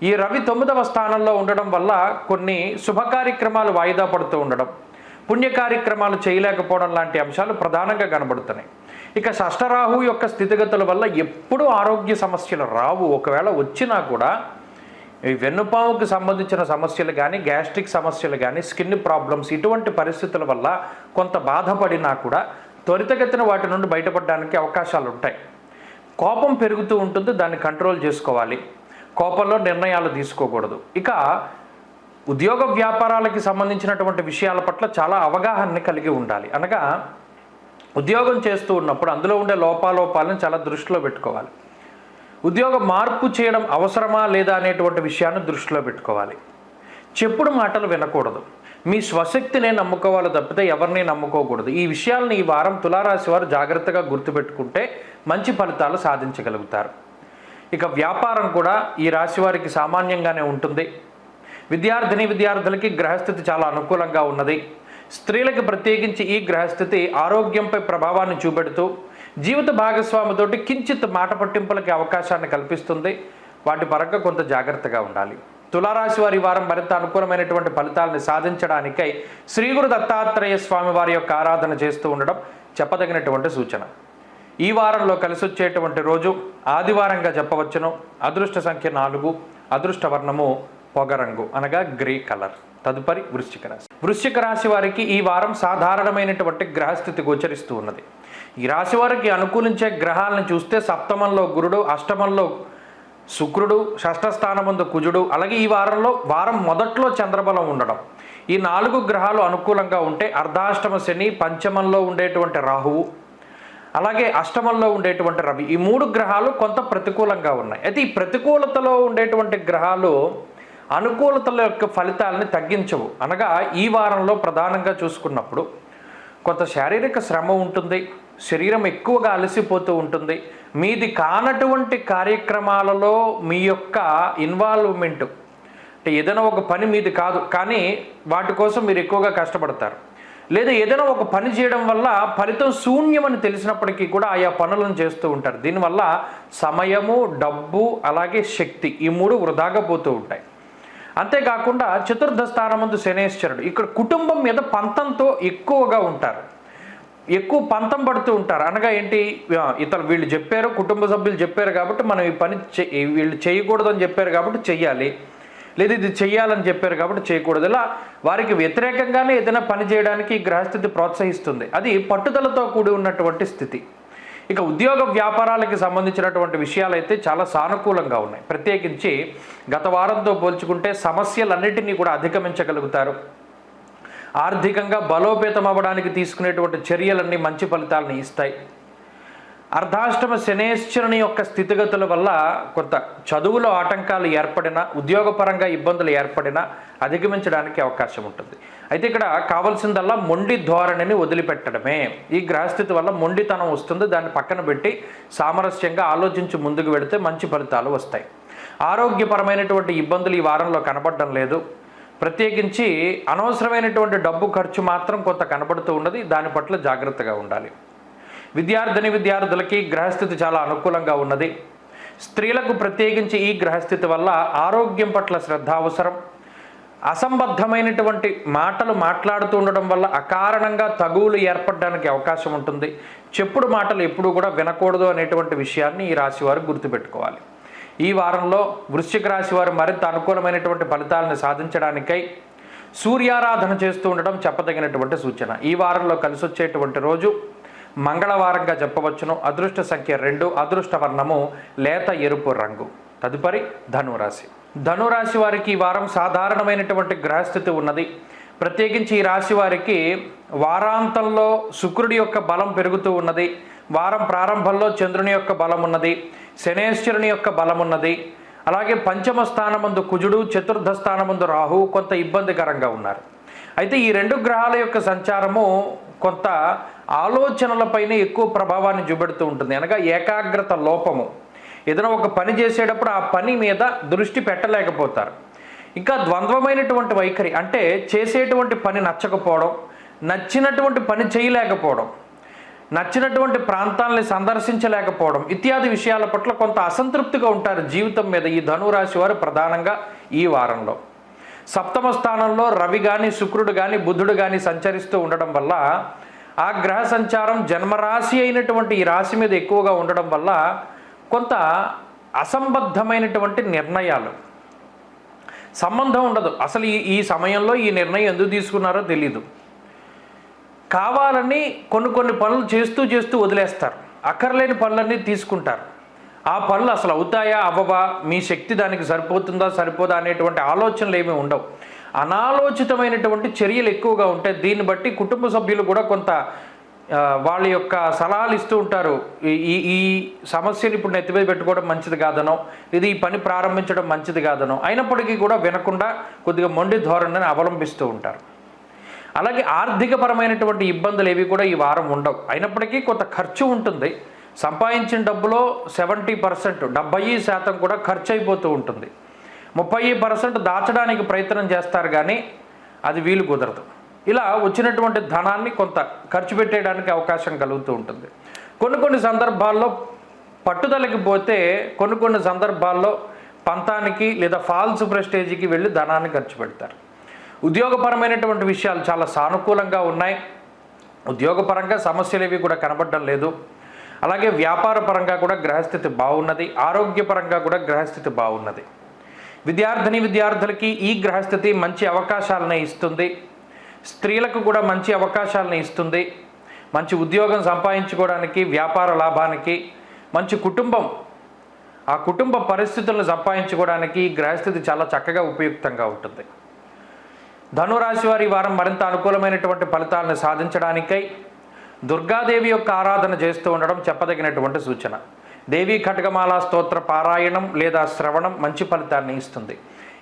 ఈ రవి 9వ స్థానంలో ఉండడం వల్ల కొన్ని శుభ కార్యక్రమాలు వాయిదా పడుతూ ఉండడం, పుణ్య కార్యక్రమాలు చేయలేకపోవడం లాంటి అంశాలు ప్రధానంగా కనబడుతున్నాయి. ఇక షష్ఠరాహు యొక్క స్థితిగతుల వల్ల ఎప్పుడూ ఆరోగ్య సమస్యలు రావు. ఒకవేళ వచ్చినా కూడా ఈ వెన్నుపాముకు సంబంధించిన సమస్యలు కానీ, గ్యాస్ట్రిక్ సమస్యలు కానీ, స్కిన్ ప్రాబ్లమ్స్, ఇటువంటి పరిస్థితుల వల్ల కొంత బాధపడినా కూడా త్వరితగతిన వాటి నుండి బయటపడడానికి అవకాశాలు ఉంటాయి. కోపం పెరుగుతూ ఉంటుంది, దాన్ని కంట్రోల్ చేసుకోవాలి. కోపంలో నిర్ణయాలు తీసుకోకూడదు. ఇక ఉద్యోగ వ్యాపారాలకి సంబంధించినటువంటి విషయాల పట్ల చాలా అవగాహన కలిగి ఉండాలి. అనగా ఉద్యోగం చేస్తూ ఉన్నప్పుడు అందులో ఉండే లోపాలను చాలా దృష్టిలో పెట్టుకోవాలి. ఉద్యోగ మార్పు చేయడం అవసరమా లేదా అనేటువంటి విషయాన్ని దృష్టిలో పెట్టుకోవాలి. చెప్పుడు మాటలు వినకూడదు. మీ స్వశక్తినే నమ్ముకోవాలి తప్పితే ఎవరిని నమ్ముకోకూడదు. ఈ విషయాలను ఈ వారం తులారాశి వారు జాగ్రత్తగా గుర్తుపెట్టుకుంటే మంచి ఫలితాలు సాధించగలుగుతారు. ఇక వ్యాపారం కూడా ఈ రాశి వారికి సామాన్యంగానే ఉంటుంది. విద్యార్థులకి గ్రహస్థితి చాలా అనుకూలంగా ఉన్నది. స్త్రీలకు ప్రత్యేకించి ఈ గ్రహస్థితి ఆరోగ్యంపై ప్రభావాన్ని చూపెడుతూ జీవిత భాగస్వామితోటి కించిత్ మాట పట్టింపులకి అవకాశాన్ని కల్పిస్తుంది. వాటి పరంగా కొంత జాగ్రత్తగా ఉండాలి. తులారాశి వారి వారం మరింత అనుకూలమైనటువంటి ఫలితాలను సాధించడానికై శ్రీ గురు దత్తాత్రేయ స్వామి వారి యొక్క ఆరాధన చేస్తూ ఉండడం చెప్పదగినటువంటి సూచన. ఈ వారంలో కలిసి వచ్చేటువంటి రోజు ఆదివారంగా చెప్పవచ్చును. అదృష్ట సంఖ్య 4, అదృష్ట వర్ణము పొగరంగు అనగా గ్రే కలర్. తదుపరి వృశ్చిక రాశి వారికి ఈ వారం సాధారణమైనటువంటి గ్రహస్థితి గోచరిస్తూ ఉన్నది. ఈ రాశి వారికి అనుకూలించే గ్రహాలను చూస్తే సప్తమంలో గురుడు, అష్టమంలో శుక్రుడు, షష్ఠ స్థానమందు కుజుడు, అలాగే ఈ వారం మొదట్లో చంద్రబలం ఉండడం, ఈ 4 గ్రహాలు అనుకూలంగా ఉంటే అర్ధాష్టమ శని, పంచమంలో ఉండేటువంటి రాహువు, అలాగే అష్టమంలో ఉండేటువంటి రవి, ఈ 3 గ్రహాలు కొంత ప్రతికూలంగా ఉన్నాయి. అయితే ఈ ప్రతికూలతలో ఉండేటువంటి గ్రహాలు అనుకూలతల యొక్క ఫలితాలని తగ్గించవు. అనగా ఈ వారంలో ప్రధానంగా చూసుకున్నప్పుడు కొంత శారీరక శ్రమ ఉంటుంది, శరీరం ఎక్కువగా అలసిపోతూ ఉంటుంది. మీది కానటువంటి కార్యక్రమాలలో మీ యొక్క ఇన్వాల్వ్మెంట్, అంటే ఏదైనా ఒక పని మీది కాదు కానీ వాటి కోసం మీరు ఎక్కువగా కష్టపడతారు. లేదా ఏదైనా ఒక పని చేయడం వల్ల ఫలితం శూన్యమని తెలిసినప్పటికీ కూడా ఆయా పనులను చేస్తూ ఉంటారు. దీనివల్ల సమయము, డబ్బు, అలాగే శక్తి, ఈ 3 వృధాగా పోతూ ఉంటాయి. అంతేకాకుండా చతుర్థ స్థానమందు శనేశ్వరుడు, ఇక్కడ కుటుంబం మీద పంతంతో ఎక్కువగా ఉంటారు, ఎక్కువ పంతం పడుతూ ఉంటారు. అనగా ఏంటి, వీళ్ళు చెప్పారు, కుటుంబ సభ్యులు చెప్పారు కాబట్టి మనం ఈ పని వీళ్ళు చేయకూడదు అని చెప్పారు కాబట్టి చెయ్యాలి, లేదా ఇది చెయ్యాలని చెప్పారు కాబట్టి చేయకూడదు. ఇలా వారికి వ్యతిరేకంగానే ఏదైనా పని చేయడానికి ఈ గ్రహస్థితి ప్రోత్సహిస్తుంది. అది పట్టుదలతో కూడి ఉన్నటువంటి స్థితి. ఇక ఉద్యోగ వ్యాపారాలకి సంబంధించినటువంటి విషయాలైతే చాలా సానుకూలంగా ఉన్నాయి. ప్రత్యేకించి గత వారంతో పోల్చుకుంటే సమస్యలన్నిటినీ కూడా అధిగమించగలుగుతారు. ఆర్థికంగా బలోపేతం అవ్వడానికి తీసుకునేటువంటి చర్యలన్నీ మంచి ఫలితాలను ఇస్తాయి. అర్ధాష్టమ శనేశ్వరుని యొక్క స్థితిగతుల వల్ల కొంత చదువులో ఆటంకాలు ఏర్పడినా, ఉద్యోగపరంగా ఇబ్బందులు ఏర్పడినా అధిగమించడానికి అవకాశం ఉంటుంది. అయితే ఇక్కడ కావాల్సిందల్లా మొండి ధోరణిని వదిలిపెట్టడమే. ఈ గ్రహస్థితి వల్ల మొండితనం వస్తుంది, దాన్ని పక్కన పెట్టి సామరస్యంగా ఆలోచించి ముందుకు వెళితే మంచి ఫలితాలు వస్తాయి. ఆరోగ్యపరమైనటువంటి ఇబ్బందులు ఈ వారంలో కనపడడం లేదు. ప్రత్యేకించి అనవసరమైనటువంటి డబ్బు ఖర్చు మాత్రం కొంత కనబడుతూ ఉన్నది, దాని పట్ల జాగ్రత్తగా ఉండాలి. విద్యార్థులకి గ్రహస్థితి చాలా అనుకూలంగా ఉన్నది. స్త్రీలకు ప్రత్యేకించి ఈ గ్రహస్థితి వల్ల ఆరోగ్యం పట్ల శ్రద్ధ అవసరం. అసంబద్ధమైనటువంటి మాటలు మాట్లాడుతూ ఉండడం వల్ల అకారణంగా తగువులు ఏర్పడడానికి అవకాశం ఉంటుంది. చెప్పుడు మాటలు ఎప్పుడూ కూడా వినకూడదు అనేటువంటి విషయాన్ని ఈ రాశి వారు గుర్తుపెట్టుకోవాలి. ఈ వారంలో వృశ్చిక రాశి వారు మరింత అనుకూలమైనటువంటి ఫలితాలను సాధించడానికై సూర్యారాధన చేస్తూ ఉండడం చెప్పదగినటువంటి సూచన. ఈ వారంలో కలిసి వచ్చేటువంటి రోజు మంగళవారంగా చెప్పవచ్చును. అదృష్ట సంఖ్య 2, అదృష్ట వర్ణము లేత ఎరుపు రంగు. తదుపరి ధనురాశి వారికి ఈ వారం సాధారణమైనటువంటి గ్రహస్థితి ఉన్నది. ప్రత్యేకించి ఈ రాశి వారికి వారాంతంలో శుక్రుడి యొక్క బలం పెరుగుతూ ఉన్నది. వారం ప్రారంభంలో చంద్రుని యొక్క బలం ఉన్నది, శనేశ్వరుని యొక్క బలం ఉన్నది. అలాగే పంచమ స్థానమందు కుజుడు, చతుర్థ స్థానమందు రాహు కొంత ఇబ్బందికరంగా ఉన్నారు. అయితే ఈ 2 గ్రహాల యొక్క సంచారము కొంత ఆలోచనలపైన ఎక్కువ ప్రభావాన్ని చూపెడుతూ ఉంటుంది. అనగా ఏకాగ్రత లోపము. ఏదైనా ఒక పని చేసేటప్పుడు ఆ పని మీద దృష్టి పెట్టలేకపోతారు. ఇంకా ద్వంద్వమైనటువంటి వైఖరి, అంటే చేసేటువంటి పని నచ్చకపోవడం, నచ్చినటువంటి పని చేయలేకపోవడం, నచ్చినటువంటి ప్రాంతాలని సందర్శించలేకపోవడం ఇత్యాది విషయాల పట్ల కొంత అసంతృప్తిగా ఉంటారు జీవితం మీద ఈ ధనురాశి వారు ప్రధానంగా ఈ వారంలో. సప్తమ స్థానంలో రవి కానీ శుక్రుడు కానీ బుధుడు కానీ సంచరిస్తూ ఉండడం వల్ల ఆ గ్రహ సంచారం జన్మరాశి అయినటువంటి ఈ రాశి మీద ఎక్కువగా ఉండడం వల్ల కొంత అసంబద్ధమైనటువంటి నిర్ణయాలు, సంబంధం ఉండదు. అసలు ఈ సమయంలో ఈ నిర్ణయం ఎందుకు తీసుకున్నారో తెలీదు. కావాలని కొన్ని పనులు చేస్తూ వదిలేస్తారు. అక్కర్లేని పనులన్నీ తీసుకుంటారు. ఆ పనులు అసలు అవుతాయా అవ్వవా, మీ శక్తి దానికి సరిపోతుందా సరిపోదా అనేటువంటి ఆలోచనలు ఏమీ ఉండవు. అనాలోచితమైనటువంటి చర్యలు ఎక్కువగా ఉంటాయి. దీన్ని బట్టి కుటుంబ సభ్యులు కూడా కొంత వాళ్ళ యొక్క సలహాలు ఇస్తూ ఉంటారు. ఈ సమస్యను ఇప్పుడు నెత్తిమీద పెట్టుకోవడం మంచిది కాదనో, ఇది ఈ పని ప్రారంభించడం మంచిది కాదనో, అయినప్పటికీ కూడా వినకుండా కొద్దిగా మొండి ధోరణిని అవలంబిస్తూ ఉంటారు. అలాగే ఆర్థికపరమైనటువంటి ఇబ్బందులు ఏవి కూడా ఈ వారం ఉండవు. అయినప్పటికీ కొంత ఖర్చు ఉంటుంది. సంపాదించిన డబ్బులో 70%, 70% కూడా ఖర్చు అయిపోతూ ఉంటుంది. 30% దాచడానికి ప్రయత్నం చేస్తారు, కానీ అది వీలు కుదరదు. ఇలా వచ్చినటువంటి ధనాన్ని కొంత ఖర్చు పెట్టేయడానికి అవకాశం కలుగుతూ ఉంటుంది. కొన్ని సందర్భాల్లో పట్టుదలకి పోతే కొన్ని సందర్భాల్లో పంతానికి లేదా ఫాల్స్ ప్రెస్టేజ్కి వెళ్ళి ధనాన్ని ఖర్చు పెడతారు. ఉద్యోగపరమైనటువంటి విషయాలు చాలా సానుకూలంగా ఉన్నాయి. ఉద్యోగపరంగా సమస్యలు ఏవి కూడా కనబడడం లేదు. అలాగే వ్యాపార పరంగా కూడా గ్రహస్థితి బాగున్నది. ఆరోగ్యపరంగా కూడా గ్రహస్థితి బాగున్నది. విద్యార్థులకి ఈ గ్రహస్థితి మంచి అవకాశాలను ఇస్తుంది. స్త్రీలకు కూడా మంచి అవకాశాలను ఇస్తుంది. మంచి ఉద్యోగం సంపాదించుకోవడానికి, వ్యాపార లాభానికి, మంచి కుటుంబం, ఆ కుటుంబ పరిస్థితులను సంపాదించుకోవడానికి ఈ గ్రహస్థితి చాలా చక్కగా ఉపయుక్తంగా ఉంటుంది. ధనురాశి వారి వారం మరింత అనుకూలమైనటువంటి ఫలితాలను సాధించడానికై దుర్గాదేవి యొక్క ఆరాధన చేస్తూ ఉండడం చెప్పదగినటువంటి సూచన. దేవీ ఖడ్గమాల స్తోత్ర పారాయణం లేదా శ్రవణం మంచి ఫలితాన్ని ఇస్తుంది.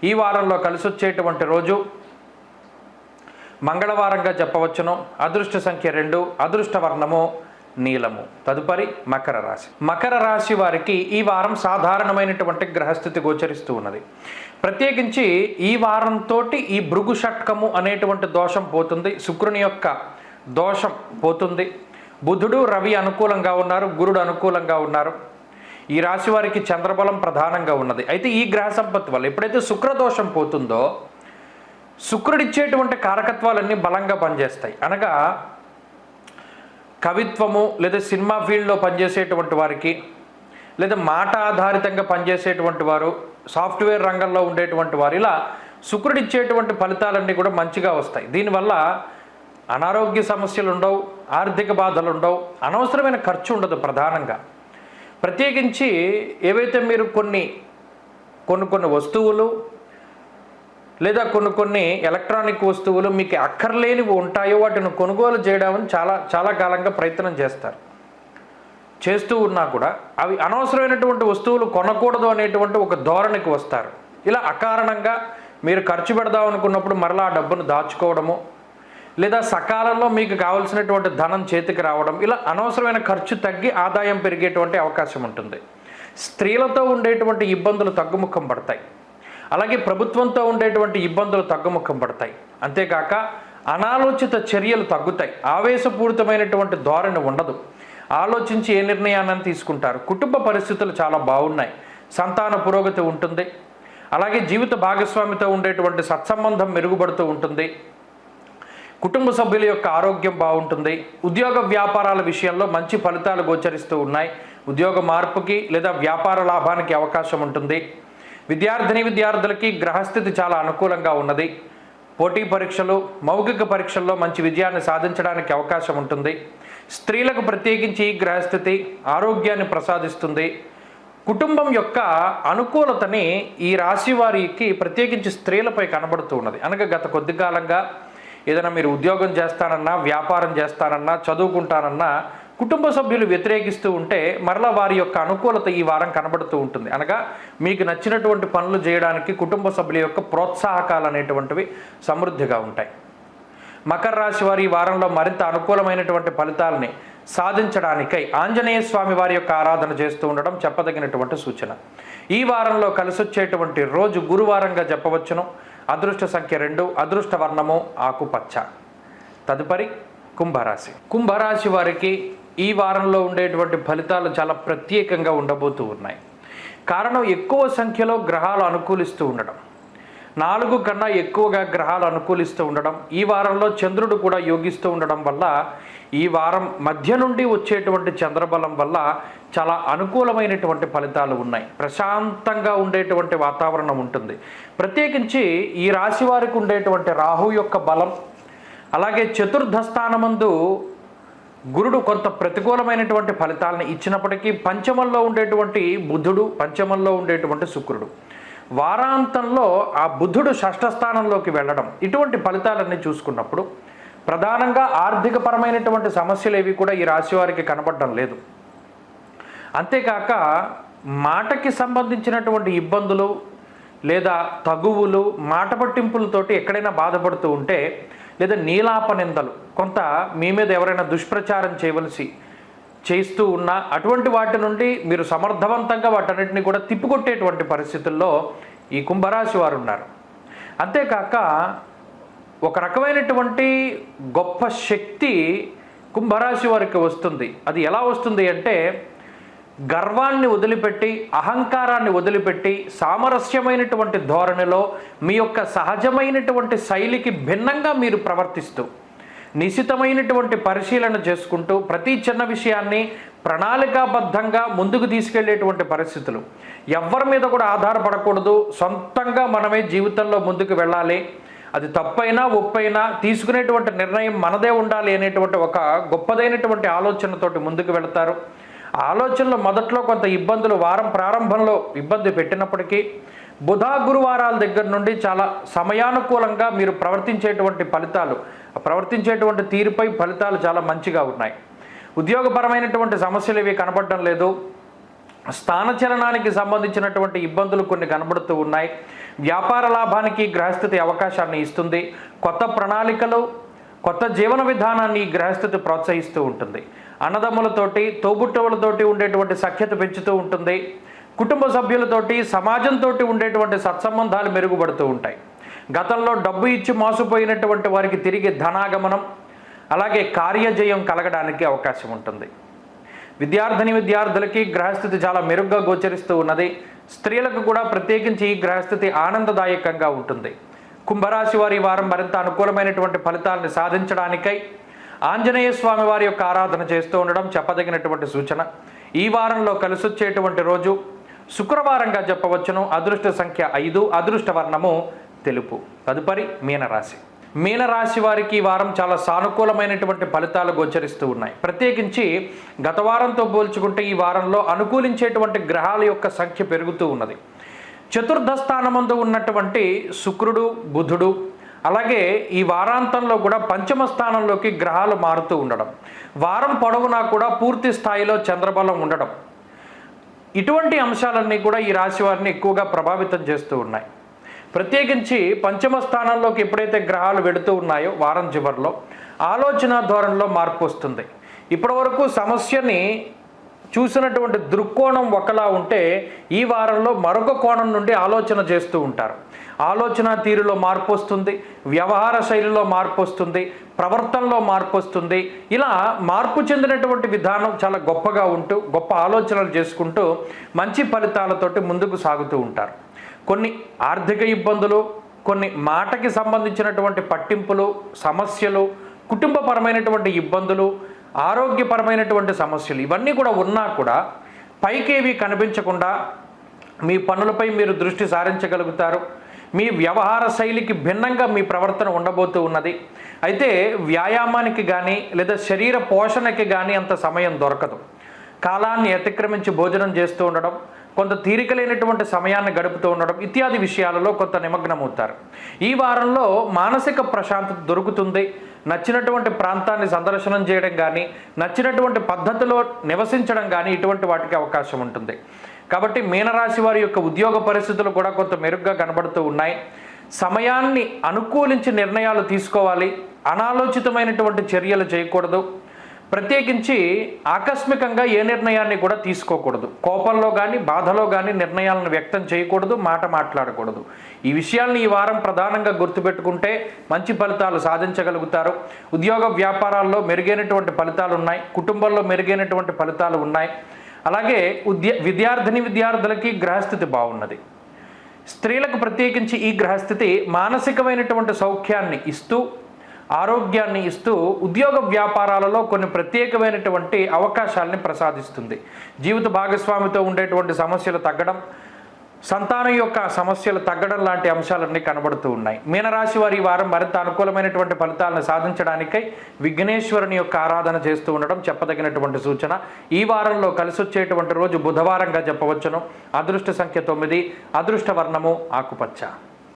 ఈ వారంలో కలిసి వచ్చేటువంటి రోజు మంగళవారంగా చెప్పవచ్చును. అదృష్ట సంఖ్య 2, అదృష్ట వర్ణము నీలము. తదుపరి మకర రాశి. మకర రాశి వారికి ఈ వారం సాధారణమైనటువంటి గ్రహస్థితి గోచరిస్తూ ఉన్నది. ప్రత్యేకించి ఈ వారంతో ఈ భృగు షట్కము అనేటువంటి దోషం పోతుంది. శుక్రుని యొక్క దోషం పోతుంది. బుధుడు రవి అనుకూలంగా ఉన్నారు, గురుడు అనుకూలంగా ఉన్నారు. ఈ రాశి వారికి చంద్రబలం ప్రధానంగా ఉన్నది. అయితే ఈ గ్రహ సంపత్తి వల్ల ఎప్పుడైతే శుక్రదోషం పోతుందో శుక్రుడిచ్చేటువంటి కారకత్వాలన్నీ బలంగా పనిచేస్తాయి. అనగా కవిత్వము లేదా సినిమా ఫీల్డ్లో పనిచేసేటువంటి వారికి, లేదా మాట ఆధారితంగా పనిచేసేటువంటి వారు, సాఫ్ట్వేర్ రంగంలో ఉండేటువంటి వారు, ఇలా శుక్రుడిచ్చేటువంటి ఫలితాలన్నీ కూడా మంచిగా వస్తాయి. దీనివల్ల అనారోగ్య సమస్యలు ఉండవు, ఆర్థిక బాధలు ఉండవు, అనవసరమైన ఖర్చు ఉండదు. ప్రధానంగా ప్రత్యేకించి ఏవైతే మీరు కొన్ని వస్తువులు లేదా కొన్ని ఎలక్ట్రానిక్ వస్తువులు మీకు అక్కర్లేనివి ఉంటాయో వాటిని కొనుగోలు చేయడానికి చాలా కాలంగా ప్రయత్నం చేస్తూ ఉన్నా కూడా అవి అనవసరమైనటువంటి వస్తువులు కొనకూడదు అనేటువంటి ఒక ధోరణికి వస్తారు. ఇలా అకారణంగా మీరు ఖర్చు పెడదాం అనుకున్నప్పుడు మరలా ఆ డబ్బును దాచుకోవడము, లేదా సకాలంలో మీకు కావలసినటువంటి ధనం చేతికి రావడం, ఇలా అనవసరమైన ఖర్చు తగ్గి ఆదాయం పెరిగేటువంటి అవకాశం ఉంటుంది. స్త్రీలతో ఉండేటువంటి ఇబ్బందులు తగ్గుముఖం పడతాయి. అలాగే ప్రభుత్వంతో ఉండేటువంటి ఇబ్బందులు తగ్గుముఖం పడతాయి. అంతేకాక అనాలోచిత చర్యలు తగ్గుతాయి. ఆవేశపూరితమైనటువంటి ధోరణి ఉండదు. ఆలోచించి ఏ నిర్ణయాన్ని తీసుకుంటారు. కుటుంబ పరిస్థితులు చాలా బాగున్నాయి. సంతాన పురోగతి ఉంటుంది. అలాగే జీవిత భాగస్వామితో ఉండేటువంటి సత్సంబంధం మెరుగుపడుతూ ఉంటుంది. కుటుంబ సభ్యుల యొక్క ఆరోగ్యం బాగుంటుంది. ఉద్యోగ వ్యాపారాల విషయంలో మంచి ఫలితాలు గోచరిస్తూ ఉన్నాయి. ఉద్యోగ మార్పుకి లేదా వ్యాపార లాభానికి అవకాశం ఉంటుంది. విద్యార్థులకి గ్రహస్థితి చాలా అనుకూలంగా ఉన్నది. పోటీ పరీక్షలు, మౌఖిక పరీక్షల్లో మంచి విజయాన్ని సాధించడానికి అవకాశం ఉంటుంది. స్త్రీలకు ప్రత్యేకించి ఈ గ్రహస్థితి ఆరోగ్యాన్ని ప్రసాదిస్తుంది. కుటుంబం యొక్క అనుకూలతని ఈ రాశి వారికి ప్రత్యేకించి స్త్రీలపై కనబడుతూ ఉన్నది. అనగా గత కొద్ది కాలంగా ఏదైనా మీరు ఉద్యోగం చేస్తానన్నా, వ్యాపారం చేస్తానన్నా, చదువుకుంటానన్నా కుటుంబ సభ్యులు వ్యతిరేకిస్తూ ఉంటే మరలా వారి యొక్క అనుకూలత ఈ వారం కనబడుతూ ఉంటుంది. అనగా మీకు నచ్చినటువంటి పనులు చేయడానికి కుటుంబ సభ్యుల యొక్క ప్రోత్సాహకాలు అనేటువంటివి సమృద్ధిగా ఉంటాయి. మకర రాశి వారి ఈ వారంలో మరింత అనుకూలమైనటువంటి ఫలితాలని సాధించడానికై ఆంజనేయ స్వామి వారి యొక్క ఆరాధన చేస్తూ ఉండడం చెప్పదగినటువంటి సూచన. ఈ వారంలో కలిసొచ్చేటువంటి రోజు గురువారంగా చెప్పవచ్చును. అదృష్ట సంఖ్య 2, అదృష్ట వర్ణము ఆకుపచ్చ. తదుపరి కుంభరాశి. కుంభరాశి వారికి ఈ వారంలో ఉండేటువంటి ఫలితాలు చాలా ప్రత్యేకంగా ఉండబోతూ ఉన్నాయి. కారణం ఎక్కువ సంఖ్యలో గ్రహాలు అనుకూలిస్తూ ఉండడం. 4 కన్నా ఎక్కువగా గ్రహాలు అనుకూలిస్తూ ఉండడం, ఈ వారంలో చంద్రుడు కూడా యోగిస్తూ ఉండడం వల్ల ఈ వారం మధ్య నుండి వచ్చేటువంటి చంద్రబలం వల్ల చాలా అనుకూలమైనటువంటి ఫలితాలు ఉన్నాయి. ప్రశాంతంగా ఉండేటువంటి వాతావరణం ఉంటుంది. ప్రత్యేకించి ఈ రాశి వారికి ఉండేటువంటి రాహు యొక్క బలం, అలాగే చతుర్థ స్థానమందు గురుడు కొంత ప్రతికూలమైనటువంటి ఫలితాలను ఇచ్చినప్పటికీ పంచమంలో ఉండేటువంటి బుధుడు, పంచమంలో ఉండేటువంటి శుక్రుడు, వారాంతంలో ఆ బుధుడు షష్ఠ స్థానంలోకి వెళ్ళడం, ఇటువంటి ఫలితాలన్నీ చూసుకున్నప్పుడు ప్రధానంగా ఆర్థికపరమైనటువంటి సమస్యలు ఏవి కూడా ఈ రాశి వారికి కనబడడం లేదు. అంతేకాక మాటకి సంబంధించినటువంటి ఇబ్బందులు లేదా తగువులు, మాట పట్టింపులతోటి ఎక్కడైనా బాధపడుతూ ఉంటే, లేదా నీలాప నిందలు, కొంత మీ మీద ఎవరైనా దుష్ప్రచారం చేస్తూ ఉన్నా అటువంటి వాటి నుండి మీరు సమర్థవంతంగా వాటన్నిటిని కూడా తిప్పికొట్టేటువంటి పరిస్థితుల్లో ఈ కుంభరాశి వారు ఉన్నారు. అంతేకాక ఒక రకమైనటువంటి గొప్ప శక్తి కుంభరాశి వారికి వస్తుంది. అది ఎలా వస్తుంది అంటే, గర్వాన్ని వదిలిపెట్టి, అహంకారాన్ని వదిలిపెట్టి, సామరస్యమైనటువంటి ధోరణిలో మీ యొక్క సహజమైనటువంటి శైలికి భిన్నంగా మీరు ప్రవర్తిస్తూ, నిశితమైనటువంటి పరిశీలన చేసుకుంటూ, ప్రతి చిన్న విషయాన్ని ప్రణాళికాబద్ధంగా ముందుకు తీసుకెళ్లేటువంటి పరిస్థితులు, ఎవరి మీద కూడా ఆధారపడకూడదు, సొంతంగా మనమే జీవితంలో ముందుకు వెళ్ళాలి, అది తప్పైనా ఒప్పైనా తీసుకునేటువంటి నిర్ణయం మనదే ఉండాలి అనేటువంటి ఒక గొప్పదైనటువంటి ఆలోచనతోటి ముందుకు వెళతారు. ఆలోచనలో మొదట్లో కొంత ఇబ్బందులు వారం ప్రారంభంలో ఇబ్బంది పెట్టినప్పటికీ బుధ గురువారాల దగ్గర నుండి చాలా సమయానుకూలంగా మీరు ప్రవర్తించేటువంటి తీరుపై ఫలితాలు చాలా మంచిగా ఉన్నాయి. ఉద్యోగపరమైనటువంటి సమస్యలు ఇవి కనబడడం లేదు. స్థానచలనానికి సంబంధించినటువంటి ఇబ్బందులు కొన్ని కనబడుతూ ఉన్నాయి. వ్యాపార లాభానికి గ్రహస్థితి అవకాశాన్ని ఇస్తుంది. కొత్త ప్రణాళికలు, కొత్త జీవన విధానాన్ని ఈ గ్రహస్థితి ప్రోత్సహిస్తూ ఉంటుంది. అన్నదమ్ములతోటి, తోబుట్టువులతోటి ఉండేటువంటి సఖ్యత పెంచుతూ ఉంటుంది. కుటుంబ సభ్యులతోటి, సమాజంతో ఉండేటువంటి సత్సంబంధాలు మెరుగుపడుతూ ఉంటాయి. గతంలో డబ్బు ఇచ్చి మోసపోయినటువంటి వారికి తిరిగి ధనాగమనం, అలాగే కార్యజయం కలగడానికి అవకాశం ఉంటుంది. విద్యార్థులకి గ్రహస్థితి చాలా మెరుగ్గా గోచరిస్తూ ఉన్నది. స్త్రీలకు కూడా ప్రత్యేకించి ఈ గ్రహస్థితి ఆనందదాయకంగా ఉంటుంది. కుంభరాశి వారి వారం మరింత అనుకూలమైనటువంటి ఫలితాలను సాధించడానికై ఆంజనేయ స్వామి వారి యొక్క ఆరాధన చేస్తూ ఉండడం చెప్పదగినటువంటి సూచన. ఈ వారంలో కలిసొచ్చేటువంటి రోజు శుక్రవారంగా చెప్పవచ్చును. అదృష్ట సంఖ్య 5, అదృష్ట వర్ణము తెలుపు. తదుపరి మీనరాశి. మీనరాశి వారికి ఈ వారం చాలా సానుకూలమైనటువంటి ఫలితాలు గోచరిస్తూ ఉన్నాయి. ప్రత్యేకించి గత వారంతో పోల్చుకుంటే ఈ వారంలో అనుకూలించేటువంటి గ్రహాల యొక్క సంఖ్య పెరుగుతూ ఉన్నది. చతుర్థ స్థానమందు ఉన్నటువంటి శుక్రుడు, బుధుడు, అలాగే ఈ వారాంతంలో కూడా పంచమ స్థానంలోకి గ్రహాలు మారుతూ ఉండడం, వారం పొడవునా కూడా పూర్తి స్థాయిలో చంద్రబలం ఉండడం, ఇటువంటి అంశాలన్నీ కూడా ఈ రాశి వారిని ఎక్కువగా ప్రభావితం చేస్తూ ఉన్నాయి. ప్రత్యేకించి పంచమ స్థానంలోకి ఎప్పుడైతే గ్రహాలు వెడుతూ ఉన్నాయో వారం చివరిలో ఆలోచన ధోరణిలో మార్పు వస్తుంది. ఇప్పటివరకు సమస్యని చూసినటువంటి దృక్కోణం ఒకలా ఉంటే ఈ వారంలో మరొక కోణం నుండి ఆలోచన చేస్తూ ఉంటారు. ఆలోచన తీరులో మార్పు వస్తుంది, వ్యవహార శైలిలో మార్పు వస్తుంది, ప్రవర్తనలో మార్పు వస్తుంది. ఇలా మార్పు చెందినటువంటి విధానం చాలా గొప్పగా ఉంటూ, గొప్ప ఆలోచనలు చేసుకుంటూ మంచి ఫలితాలతోటి ముందుకు సాగుతూ ఉంటారు. కొన్ని ఆర్థిక ఇబ్బందులు, కొన్ని మాటకి సంబంధించినటువంటి పట్టింపులు, సమస్యలు, కుటుంబపరమైనటువంటి ఇబ్బందులు, ఆరోగ్యపరమైనటువంటి సమస్యలు ఇవన్నీ కూడా ఉన్నా కూడా పైకేవి కనిపించకుండా మీ పనులపై మీరు దృష్టి సారించగలుగుతారు. మీ వ్యవహార శైలికి భిన్నంగా మీ ప్రవర్తన ఉండబోతూ ఉన్నది. అయితే వ్యాయామానికి కానీ లేదా శరీర పోషణకి కానీ అంత సమయం దొరకదు. కాలాన్ని అతిక్రమించి భోజనం చేస్తూ ఉండడం, కొంత తీరిక లేనటువంటి సమయాన్ని గడుపుతూ ఉండడం ఇత్యాది విషయాలలో కొంత నిమగ్నమవుతారు. ఈ వారంలో మానసిక ప్రశాంతత దొరుకుతుంది. నచ్చినటువంటి ప్రాంతాన్ని సందర్శనం చేయడం కానీ, నచ్చినటువంటి పద్ధతిలో నివసించడం కానీ ఇటువంటి వాటికి అవకాశం ఉంటుంది. కాబట్టి మీనరాశి వారి యొక్క ఉద్యోగ పరిస్థితులు కూడా కొంత మెరుగ్గా కనబడుతూ ఉన్నాయి. సమయాన్ని అనుకూలించి నిర్ణయాలు తీసుకోవాలి. అనాలోచితమైనటువంటి చర్యలు చేయకూడదు. ప్రత్యేకించి ఆకస్మికంగా ఏ నిర్ణయాన్ని కూడా తీసుకోకూడదు. కోపంలో కానీ బాధలో కానీ నిర్ణయాలను వ్యక్తం చేయకూడదు, మాట్లాడకూడదు. ఈ విషయాల్ని ఈ వారం ప్రధానంగా గుర్తుపెట్టుకుంటే మంచి ఫలితాలు సాధించగలుగుతారు. ఉద్యోగ వ్యాపారాల్లో మెరుగైనటువంటి ఫలితాలు ఉన్నాయి. కుటుంబంలో మెరుగైనటువంటి ఫలితాలు ఉన్నాయి. అలాగే విద్యార్థులకి గ్రహస్థితి బాగున్నది. స్త్రీలకు ప్రత్యేకించి ఈ గ్రహస్థితి మానసికమైనటువంటి సౌఖ్యాన్ని ఇస్తూ, ఆరోగ్యాన్ని ఇస్తూ, ఉద్యోగ వ్యాపారాలలో కొన్ని ప్రత్యేకమైనటువంటి అవకాశాలని ప్రసాదిస్తుంది. జీవిత భాగస్వామితో ఉండేటువంటి సమస్యలు తగ్గడం, సంతానం యొక్క సమస్యలు తగ్గడం లాంటి అంశాలన్నీ కనబడుతూ ఉన్నాయి. మీనరాశి వారి ఈ వారం మరింత అనుకూలమైనటువంటి ఫలితాలను సాధించడానికై విఘ్నేశ్వరుని యొక్క ఆరాధన చేస్తూ ఉండడం చెప్పదగినటువంటి సూచన. ఈ వారంలో కలిసి వచ్చేటువంటి రోజు బుధవారంగా చెప్పవచ్చును. అదృష్ట సంఖ్య 9, అదృష్ట వర్ణము ఆకుపచ్చ.